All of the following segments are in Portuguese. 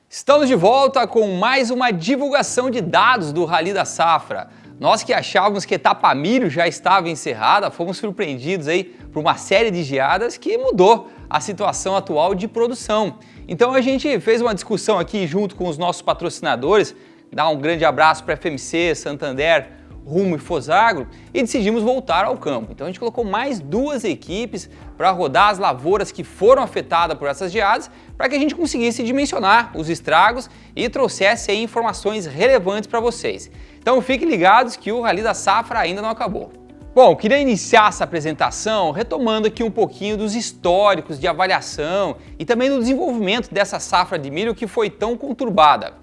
Estamos de volta com mais uma divulgação de dados do Rally da Safra. Nós que achávamos que a etapa milho já estava encerrada, fomos surpreendidos aí por uma série de geadas que mudou a situação atual de produção. Então a gente fez uma discussão aqui junto com os nossos patrocinadores, dá um grande abraço para a FMC, Santander, Rumo e Fosagro, e decidimos voltar ao campo. Então a gente colocou mais duas equipes para rodar as lavouras que foram afetadas por essas geadas, para que a gente conseguisse dimensionar os estragos e trouxesse aí informações relevantes para vocês. Então fiquem ligados que o Rally da Safra ainda não acabou. Bom, queria iniciar essa apresentação retomando aqui um pouquinho dos históricos de avaliação e também do desenvolvimento dessa safra de milho que foi tão conturbada.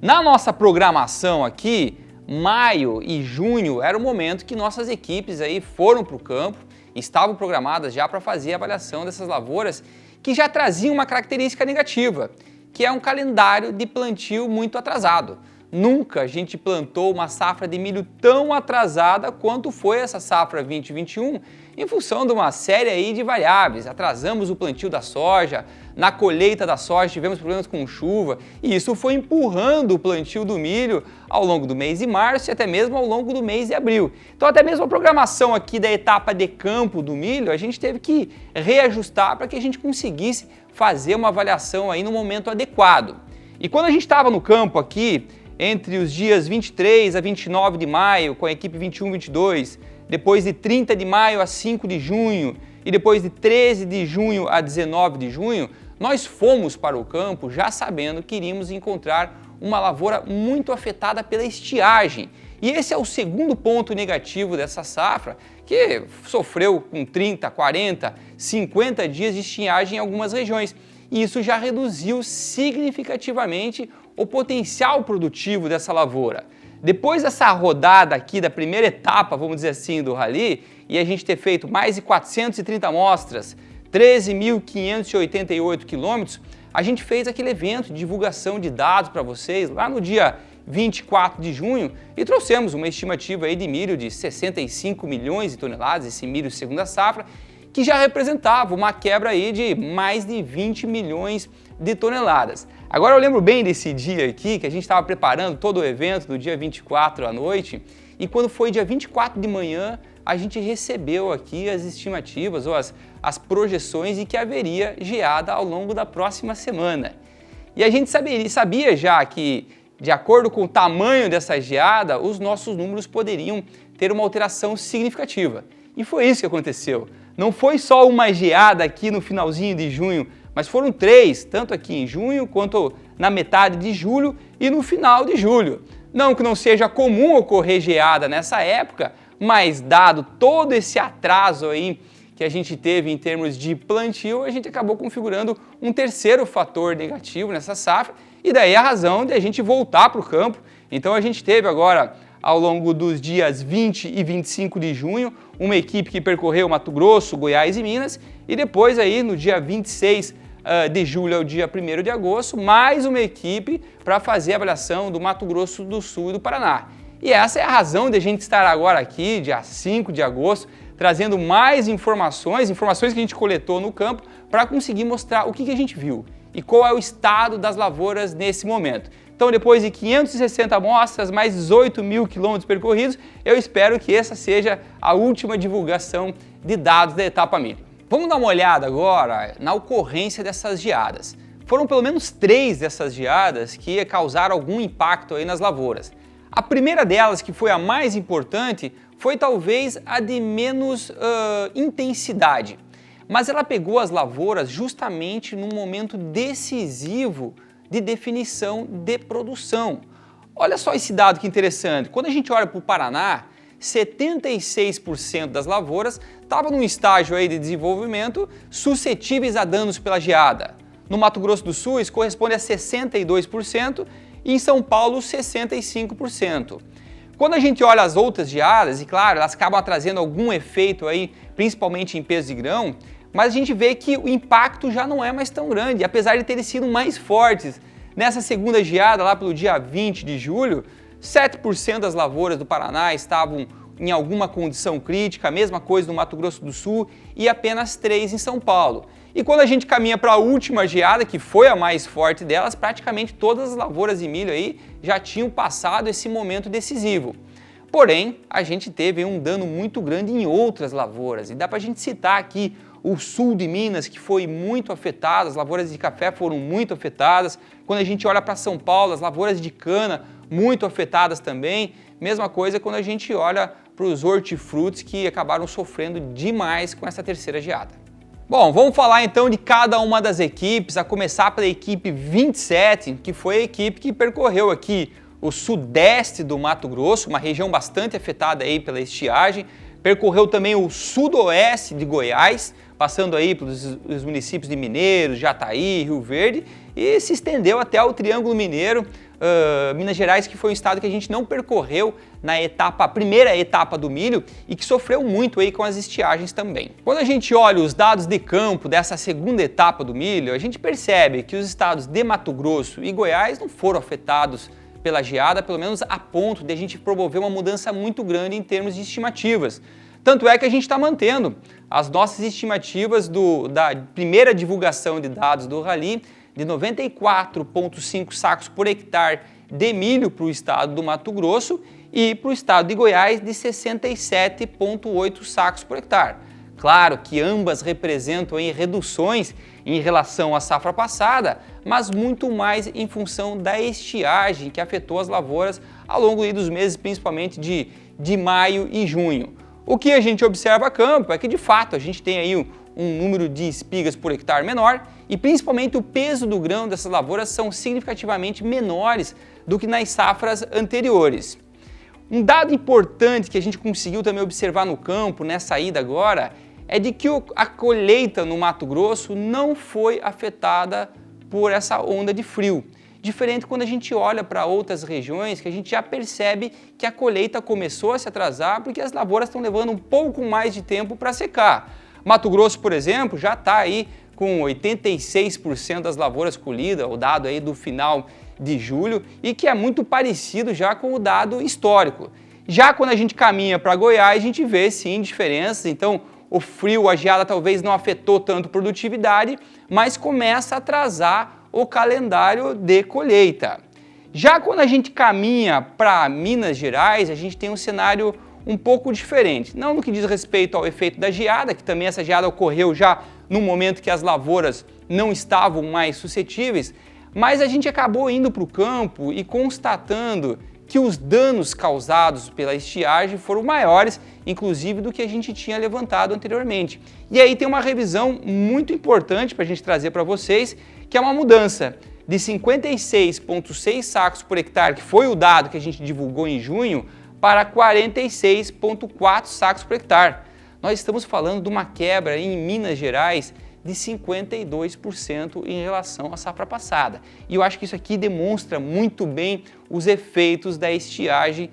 Na nossa programação aqui, maio e junho era o momento que nossas equipes aí foram para o campo, estavam programadas já para fazer a avaliação dessas lavouras que já traziam uma característica negativa, que é um calendário de plantio muito atrasado. Nunca a gente plantou uma safra de milho tão atrasada quanto foi essa safra 2021, em função de uma série aí de variáveis. Atrasamos o plantio da soja, na colheita da soja tivemos problemas com chuva, e isso foi empurrando o plantio do milho ao longo do mês de março e até mesmo ao longo do mês de abril. Então até mesmo a programação aqui da etapa de campo do milho, a gente teve que reajustar para que a gente conseguisse fazer uma avaliação aí no momento adequado. E quando a gente estava no campo aqui, entre os dias 23 a 29 de maio, com a equipe 21-22, depois de 30 de maio a 5 de junho e depois de 13 de junho a 19 de junho, nós fomos para o campo já sabendo que iríamos encontrar uma lavoura muito afetada pela estiagem. E esse é o segundo ponto negativo dessa safra, que sofreu com 30, 40, 50 dias de estiagem em algumas regiões. E isso já reduziu significativamente o potencial produtivo dessa lavoura. Depois dessa rodada aqui da primeira etapa, vamos dizer assim, do Rally, e a gente ter feito mais de 430 amostras, 13.588 quilômetros, a gente fez aquele evento de divulgação de dados para vocês lá no dia 24 de junho e trouxemos uma estimativa aí de milho de 65 milhões de toneladas, esse milho segunda safra, que já representava uma quebra aí de mais de 20 milhões de toneladas. Agora eu lembro bem desse dia aqui, que a gente estava preparando todo o evento do dia 24 à noite, e quando foi dia 24 de manhã, a gente recebeu aqui as estimativas ou as projeções de que haveria geada ao longo da próxima semana. E a gente sabia já que, de acordo com o tamanho dessa geada, os nossos números poderiam ter uma alteração significativa. E foi isso que aconteceu. Não foi só uma geada aqui no finalzinho de junho, mas foram três, tanto aqui em junho quanto na metade de julho e no final de julho. Não que não seja comum ocorrer geada nessa época, mas dado todo esse atraso aí que a gente teve em termos de plantio, a gente acabou configurando um terceiro fator negativo nessa safra, e daí a razão de a gente voltar para o campo. Então a gente teve agora, ao longo dos dias 20 e 25 de junho, uma equipe que percorreu Mato Grosso, Goiás e Minas, e depois aí no dia 26 de julho ao dia 1º de agosto, mais uma equipe para fazer a avaliação do Mato Grosso do Sul e do Paraná. E essa é a razão de a gente estar agora aqui, dia 5 de agosto, trazendo mais informações que a gente coletou no campo, para conseguir mostrar o que a gente viu e qual é o estado das lavouras nesse momento. Então, depois de 560 amostras, mais 18 mil quilômetros percorridos, eu espero que essa seja a última divulgação de dados da etapa milho. Vamos dar uma olhada agora na ocorrência dessas geadas. Foram pelo menos 3 dessas geadas que causaram algum impacto aí nas lavouras. A primeira delas, que foi a mais importante, foi talvez a de menos intensidade, mas ela pegou as lavouras justamente num momento decisivo de definição de produção. Olha só esse dado que interessante. Quando a gente olha para o Paraná, 76% das lavouras estavam num estágio aí de desenvolvimento suscetíveis a danos pela geada. No Mato Grosso do Sul, isso corresponde a 62% e em São Paulo, 65%. Quando a gente olha as outras geadas, e claro, elas acabam trazendo algum efeito aí, principalmente em peso de grão, mas a gente vê que o impacto já não é mais tão grande, apesar de terem sido mais fortes. Nessa segunda geada, lá pelo dia 20 de julho, 7% das lavouras do Paraná estavam em alguma condição crítica, a mesma coisa no Mato Grosso do Sul e apenas 3% em São Paulo. E quando a gente caminha para a última geada, que foi a mais forte delas, praticamente todas as lavouras de milho aí já tinham passado esse momento decisivo. Porém, a gente teve um dano muito grande em outras lavouras, e dá para a gente citar aqui o sul de Minas, que foi muito afetado, as lavouras de café foram muito afetadas. Quando a gente olha para São Paulo, as lavouras de cana muito afetadas também. Mesma coisa quando a gente olha para os hortifrutis, que acabaram sofrendo demais com essa terceira geada. Bom, vamos falar então de cada uma das equipes, a começar pela equipe 27, que foi a equipe que percorreu aqui o sudeste do Mato Grosso, uma região bastante afetada aí pela estiagem, percorreu também o sudoeste de Goiás, passando aí pelos municípios de Mineiros, Jataí, Rio Verde, e se estendeu até o Triângulo Mineiro, Minas Gerais, que foi um estado que a gente não percorreu na primeira etapa do milho e que sofreu muito aí com as estiagens também. Quando a gente olha os dados de campo dessa segunda etapa do milho, a gente percebe que os estados de Mato Grosso e Goiás não foram afetados pela geada, pelo menos a ponto de a gente promover uma mudança muito grande em termos de estimativas. Tanto é que a gente está mantendo as nossas estimativas da primeira divulgação de dados do Rally de 94,5 sacos por hectare de milho para o estado do Mato Grosso e para o estado de Goiás de 67,8 sacos por hectare. Claro que ambas representam aí reduções em relação à safra passada, mas muito mais em função da estiagem que afetou as lavouras ao longo dos meses, principalmente de maio e junho. O que a gente observa a campo é que, de fato, a gente tem aí um número de espigas por hectare menor e, principalmente, o peso do grão dessas lavouras são significativamente menores do que nas safras anteriores. Um dado importante que a gente conseguiu também observar no campo, nessa ida agora, é de que a colheita no Mato Grosso não foi afetada por essa onda de frio. Diferente quando a gente olha para outras regiões, que a gente já percebe que a colheita começou a se atrasar porque as lavouras estão levando um pouco mais de tempo para secar. Mato Grosso, por exemplo, já está aí com 86% das lavouras colhidas, o dado aí do final de julho, e que é muito parecido já com o dado histórico. Já quando a gente caminha para Goiás, a gente vê sim diferenças, então o frio, a geada talvez não afetou tanto a produtividade, mas começa a atrasar o calendário de colheita. Já quando a gente caminha para Minas Gerais, a gente tem um cenário um pouco diferente. Não no que diz respeito ao efeito da geada, que também essa geada ocorreu já no momento que as lavouras não estavam mais suscetíveis, mas a gente acabou indo para o campo e constatando que os danos causados pela estiagem foram maiores, inclusive, do que a gente tinha levantado anteriormente. E aí tem uma revisão muito importante para a gente trazer para vocês, que é uma mudança de 56,6 sacos por hectare, que foi o dado que a gente divulgou em junho, para 46,4 sacos por hectare. Nós estamos falando de uma quebra em Minas Gerais de 52% em relação à safra passada. E eu acho que isso aqui demonstra muito bem os efeitos da estiagem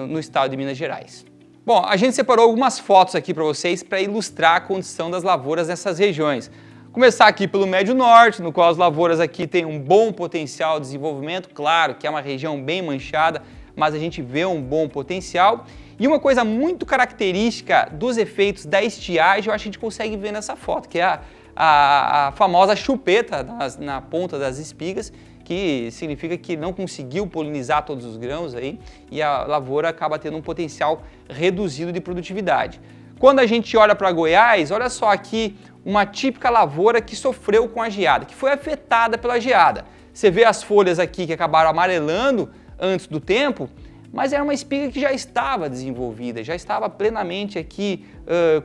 no estado de Minas Gerais. Bom, a gente separou algumas fotos aqui para vocês para ilustrar a condição das lavouras nessas regiões. Começar aqui pelo Médio Norte, no qual as lavouras aqui têm um bom potencial de desenvolvimento, claro que é uma região bem manchada, mas a gente vê um bom potencial. E uma coisa muito característica dos efeitos da estiagem, eu acho que a gente consegue ver nessa foto, que é a famosa chupeta na ponta das espigas, que significa que não conseguiu polinizar todos os grãos aí e a lavoura acaba tendo um potencial reduzido de produtividade. Quando a gente olha para Goiás, olha só aqui uma típica lavoura que sofreu com a geada, que foi afetada pela geada. Você vê as folhas aqui que acabaram amarelando antes do tempo, mas era uma espiga que já estava desenvolvida, já estava plenamente aqui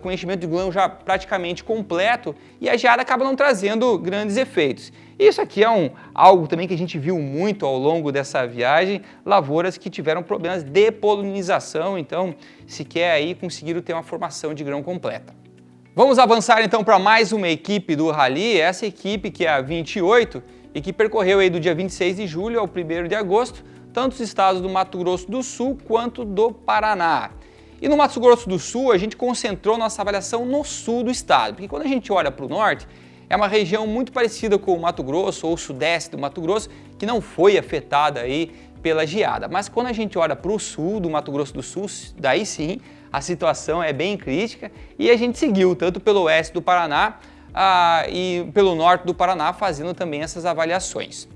com enchimento de grão já praticamente completo e a geada acaba não trazendo grandes efeitos. Isso aqui é algo também que a gente viu muito ao longo dessa viagem, lavouras que tiveram problemas de polinização, então sequer aí conseguiram ter uma formação de grão completa. Vamos avançar então para mais uma equipe do Rally, essa equipe que é a 28 e que percorreu aí do dia 26 de julho ao 1º de agosto, tanto os estados do Mato Grosso do Sul quanto do Paraná. E no Mato Grosso do Sul, a gente concentrou nossa avaliação no sul do estado, porque quando a gente olha para o norte, é uma região muito parecida com o Mato Grosso ou o sudeste do Mato Grosso, que não foi afetada aí pela geada. Mas quando a gente olha para o sul do Mato Grosso do Sul, daí sim, a situação é bem crítica e a gente seguiu tanto pelo oeste do Paraná, e pelo norte do Paraná fazendo também essas avaliações.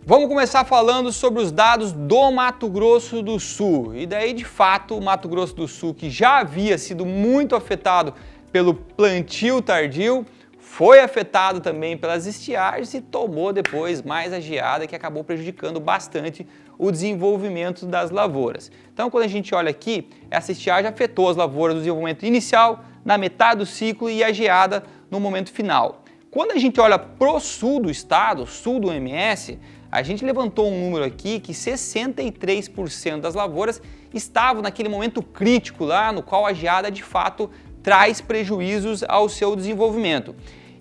Vamos começar falando sobre os dados do Mato Grosso do Sul. E daí, de fato, o Mato Grosso do Sul, que já havia sido muito afetado pelo plantio tardio, foi afetado também pelas estiagens e tomou depois mais a geada, que acabou prejudicando bastante o desenvolvimento das lavouras. Então, quando a gente olha aqui, essa estiagem afetou as lavouras no desenvolvimento inicial, na metade do ciclo e a geada no momento final. Quando a gente olha para o sul do estado, sul do MS, a gente levantou um número aqui que 63% das lavouras estavam naquele momento crítico lá, no qual a geada de fato traz prejuízos ao seu desenvolvimento.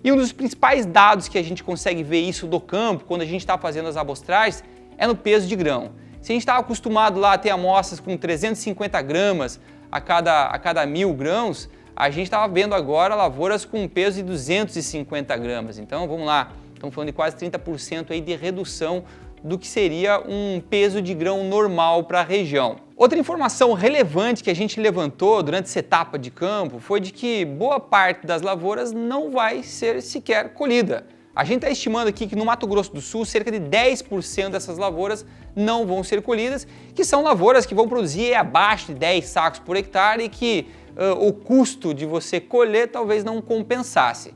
E um dos principais dados que a gente consegue ver isso do campo, quando a gente está fazendo as amostragens, é no peso de grão. Se a gente estava acostumado lá a ter amostras com 350 gramas a cada 1.000 grãos, a gente estava vendo agora lavouras com um peso de 250 gramas. Então vamos lá, estamos falando de quase 30% aí de redução do que seria um peso de grão normal para a região. Outra informação relevante que a gente levantou durante essa etapa de campo foi de que boa parte das lavouras não vai ser sequer colhida. A gente está estimando aqui que no Mato Grosso do Sul, cerca de 10% dessas lavouras não vão ser colhidas, que são lavouras que vão produzir abaixo de 10 sacos por hectare e que o custo de você colher talvez não compensasse.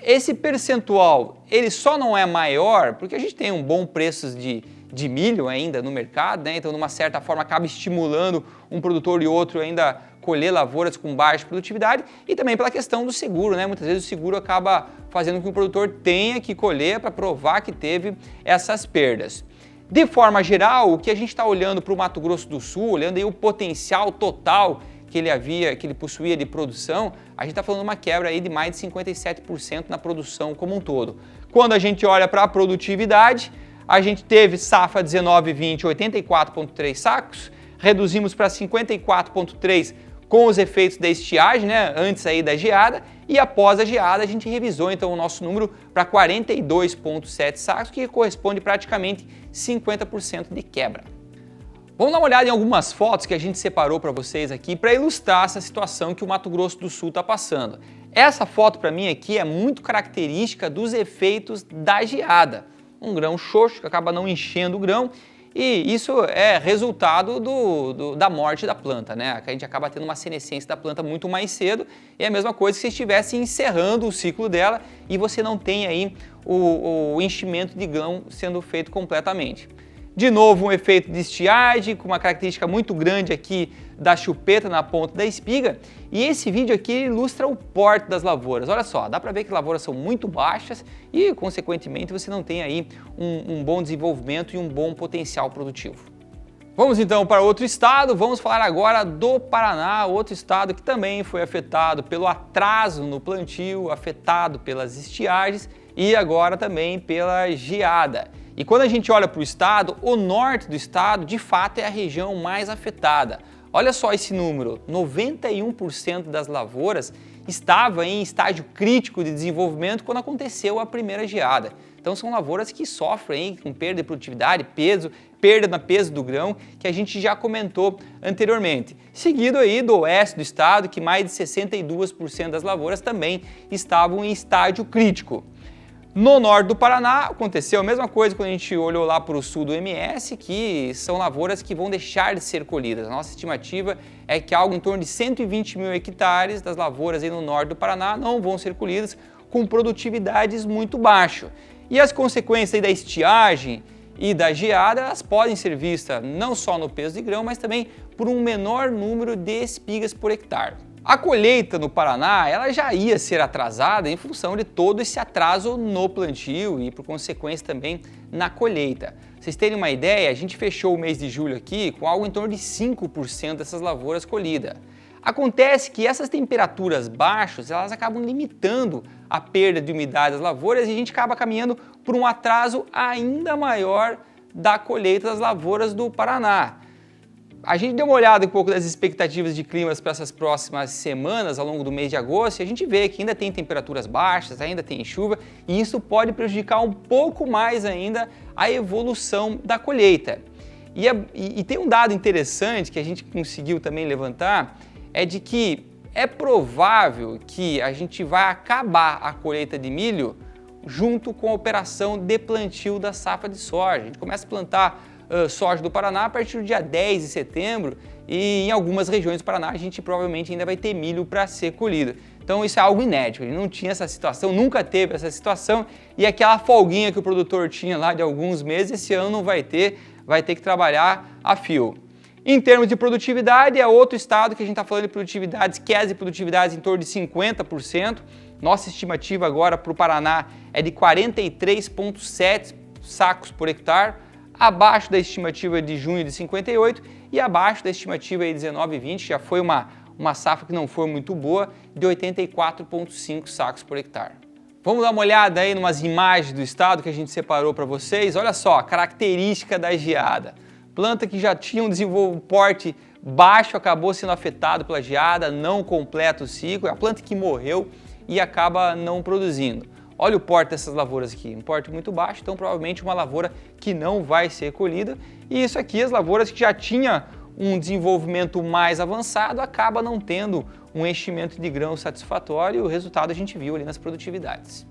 Esse percentual, ele só não é maior porque a gente tem um bom preço de milho ainda no mercado, né? Então, de uma certa forma, acaba estimulando um produtor e outro ainda colher lavouras com baixa produtividade e também pela questão do seguro, né? Muitas vezes o seguro acaba fazendo com que o produtor tenha que colher para provar que teve essas perdas. De forma geral, o que a gente está olhando para o Mato Grosso do Sul, olhando aí o potencial total que ele possuía de produção, a gente está falando de uma quebra aí de mais de 57% na produção como um todo. Quando a gente olha para a produtividade, a gente teve safra 19-20, 84,3 sacos, reduzimos para 54,3 com os efeitos da estiagem, né, antes aí da geada, e após a geada a gente revisou então o nosso número para 42,7 sacos, que corresponde praticamente 50% de quebra. Vamos dar uma olhada em algumas fotos que a gente separou para vocês aqui para ilustrar essa situação que o Mato Grosso do Sul está passando. Essa foto para mim aqui é muito característica dos efeitos da geada. Um grão xoxo que acaba não enchendo o grão e isso é resultado da morte da planta, né? A gente acaba tendo uma senescência da planta muito mais cedo e é a mesma coisa que se estivesse encerrando o ciclo dela e você não tem aí o enchimento de grão sendo feito completamente. De novo, um efeito de estiagem, com uma característica muito grande aqui da chupeta na ponta da espiga. E esse vídeo aqui ilustra o porte das lavouras. Olha só, dá para ver que as lavouras são muito baixas e, consequentemente, você não tem aí um bom desenvolvimento e um bom potencial produtivo. Vamos então para outro estado, vamos falar agora do Paraná, outro estado que também foi afetado pelo atraso no plantio, afetado pelas estiagens e agora também pela geada. E quando a gente olha para o estado, o norte do estado de fato é a região mais afetada. Olha só esse número, 91% das lavouras estava em estágio crítico de desenvolvimento quando aconteceu a primeira geada. Então são lavouras que sofrem com perda de produtividade, perda no peso do grão, que a gente já comentou anteriormente. Seguido aí do oeste do estado, que mais de 62% das lavouras também estavam em estágio crítico. No norte do Paraná aconteceu a mesma coisa quando a gente olhou lá para o sul do MS, que são lavouras que vão deixar de ser colhidas. A nossa estimativa é que algo em torno de 120 mil hectares das lavouras aí no norte do Paraná não vão ser colhidas com produtividades muito baixas. E as consequências aí da estiagem e da geada, elas podem ser vistas não só no peso de grão, mas também por um menor número de espigas por hectare. A colheita no Paraná, ela já ia ser atrasada em função de todo esse atraso no plantio e, por consequência, também na colheita. Pra vocês terem uma ideia, a gente fechou o mês de julho aqui com algo em torno de 5% dessas lavouras colhidas. Acontece que essas temperaturas baixas, elas acabam limitando a perda de umidade das lavouras e a gente acaba caminhando por um atraso ainda maior da colheita das lavouras do Paraná. A gente deu uma olhada um pouco das expectativas de climas para essas próximas semanas ao longo do mês de agosto e a gente vê que ainda tem temperaturas baixas, ainda tem chuva e isso pode prejudicar um pouco mais ainda a evolução da colheita. E tem um dado interessante que a gente conseguiu também levantar, é de que é provável que a gente vai acabar a colheita de milho junto com a operação de plantio da safra de soja. A gente começa a plantar soja do Paraná a partir do dia 10 de setembro e em algumas regiões do Paraná a gente provavelmente ainda vai ter milho para ser colhido. Então isso é algo inédito, a gente não tinha essa situação, nunca teve essa situação e aquela folguinha que o produtor tinha lá de alguns meses, esse ano não vai ter que trabalhar a fio. Em termos de produtividade, é outro estado que a gente está falando de produtividades, quedas de produtividades em torno de 50%. Nossa estimativa agora para o Paraná é de 43,7 sacos por hectare, abaixo da estimativa de junho de 58 e abaixo da estimativa de 19 e 20, já foi uma safra que não foi muito boa, de 84,5 sacos por hectare. Vamos dar uma olhada aí em umas imagens do estado que a gente separou para vocês. Olha só, característica da geada. Planta que já tinha um porte baixo acabou sendo afetado pela geada, não completa o ciclo, é a planta que morreu e acaba não produzindo. Olha o porte dessas lavouras aqui, um porte muito baixo, então provavelmente uma lavoura que não vai ser colhida. E isso aqui, as lavouras que já tinham um desenvolvimento mais avançado, acaba não tendo um enchimento de grão satisfatório e o resultado a gente viu ali nas produtividades.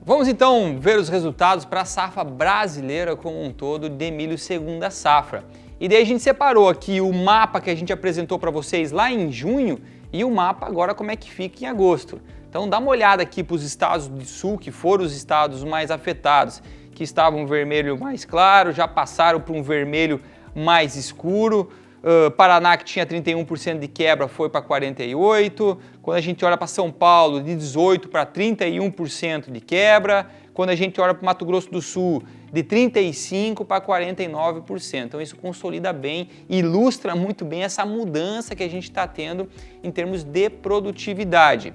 Vamos então ver os resultados para a safra brasileira como um todo de milho segunda safra. E daí a gente separou aqui o mapa que a gente apresentou para vocês lá em junho e o mapa agora como é que fica em agosto. Então dá uma olhada aqui para os estados do sul, que foram os estados mais afetados, que estavam vermelho mais claro, já passaram para um vermelho mais escuro. Paraná, que tinha 31% de quebra, foi para 48%. Quando a gente olha para São Paulo, de 18% para 31% de quebra. Quando a gente olha para Mato Grosso do Sul, de 35% para 49%. Então isso consolida bem, ilustra muito bem essa mudança que a gente está tendo em termos de produtividade.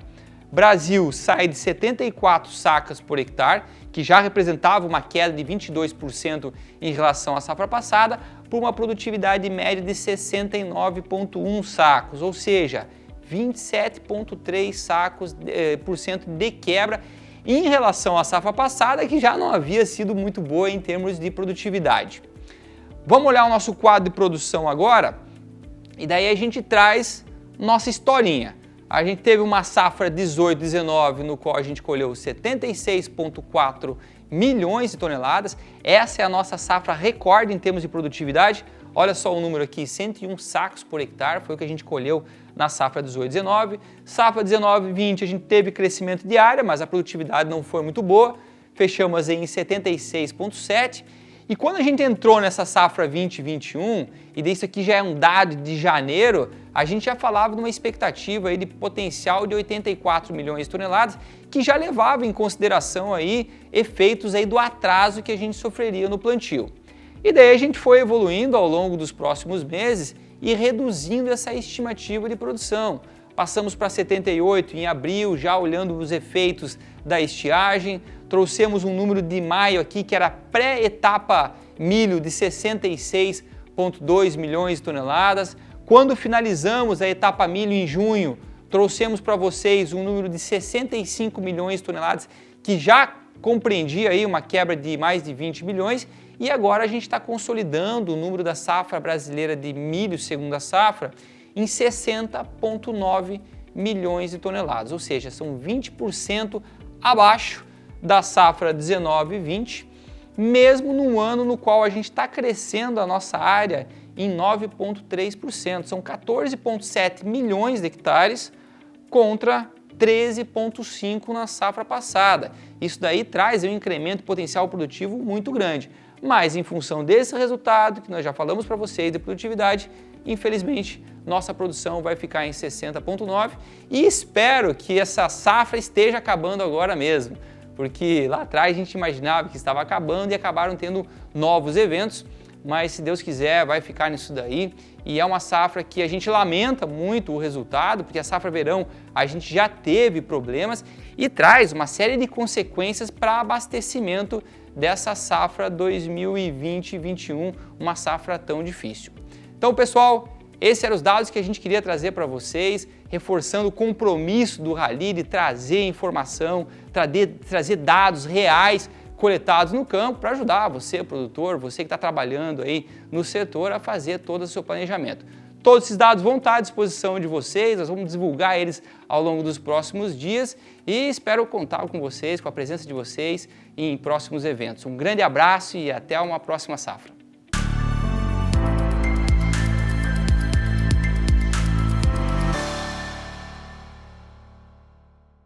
Brasil sai de 74 sacas por hectare, que já representava uma queda de 22% em relação à safra passada, por uma produtividade média de 69,1 sacos, ou seja, 27,3 sacos por cento de quebra em relação à safra passada, que já não havia sido muito boa em termos de produtividade. Vamos olhar o nosso quadro de produção agora, e daí a gente traz nossa historinha. A gente teve uma safra 18-19, no qual a gente colheu 76,4 milhões de toneladas. Essa é a nossa safra recorde em termos de produtividade. Olha só o número aqui, 101 sacos por hectare, foi o que a gente colheu na safra 18-19. Safra 19-20 a gente teve crescimento de área, mas a produtividade não foi muito boa. Fechamos em 76,7. E quando a gente entrou nessa safra 2021, e isso aqui já é um dado de janeiro, a gente já falava de uma expectativa aí de potencial de 84 milhões de toneladas, que já levava em consideração aí efeitos aí do atraso que a gente sofreria no plantio. E daí a gente foi evoluindo ao longo dos próximos meses e reduzindo essa estimativa de produção. Passamos para 78 em abril, já olhando os efeitos da estiagem. Trouxemos um número de maio aqui que era pré-etapa milho de 66,2 milhões de toneladas. Quando finalizamos a etapa milho em junho, trouxemos para vocês um número de 65 milhões de toneladas, que já compreendia aí uma quebra de mais de 20 milhões. E agora a gente está consolidando o número da safra brasileira de milho segunda safra em 60,9 milhões de toneladas, ou seja, são 20% abaixo da safra 19-20, mesmo num ano no qual a gente está crescendo a nossa área em 9,3%, são 14,7 milhões de hectares contra 13,5 na safra passada. Isso daí traz um incremento potencial produtivo muito grande, mas em função desse resultado que nós já falamos para vocês de produtividade, infelizmente, nossa produção vai ficar em 60,9 e espero que essa safra esteja acabando agora mesmo, porque lá atrás a gente imaginava que estava acabando e acabaram tendo novos eventos, mas se Deus quiser vai ficar nisso daí. E é uma safra que a gente lamenta muito o resultado, porque a safra verão a gente já teve problemas e traz uma série de consequências para abastecimento dessa safra 2020-21, uma safra tão difícil. Então, pessoal, esses eram os dados que a gente queria trazer para vocês, reforçando o compromisso do Rally de trazer informação, trazer dados reais coletados no campo para ajudar você, produtor, você que está trabalhando aí no setor, a fazer todo o seu planejamento. Todos esses dados vão estar à disposição de vocês, nós vamos divulgar eles ao longo dos próximos dias e espero contar com vocês, com a presença de vocês em próximos eventos. Um grande abraço e até uma próxima safra.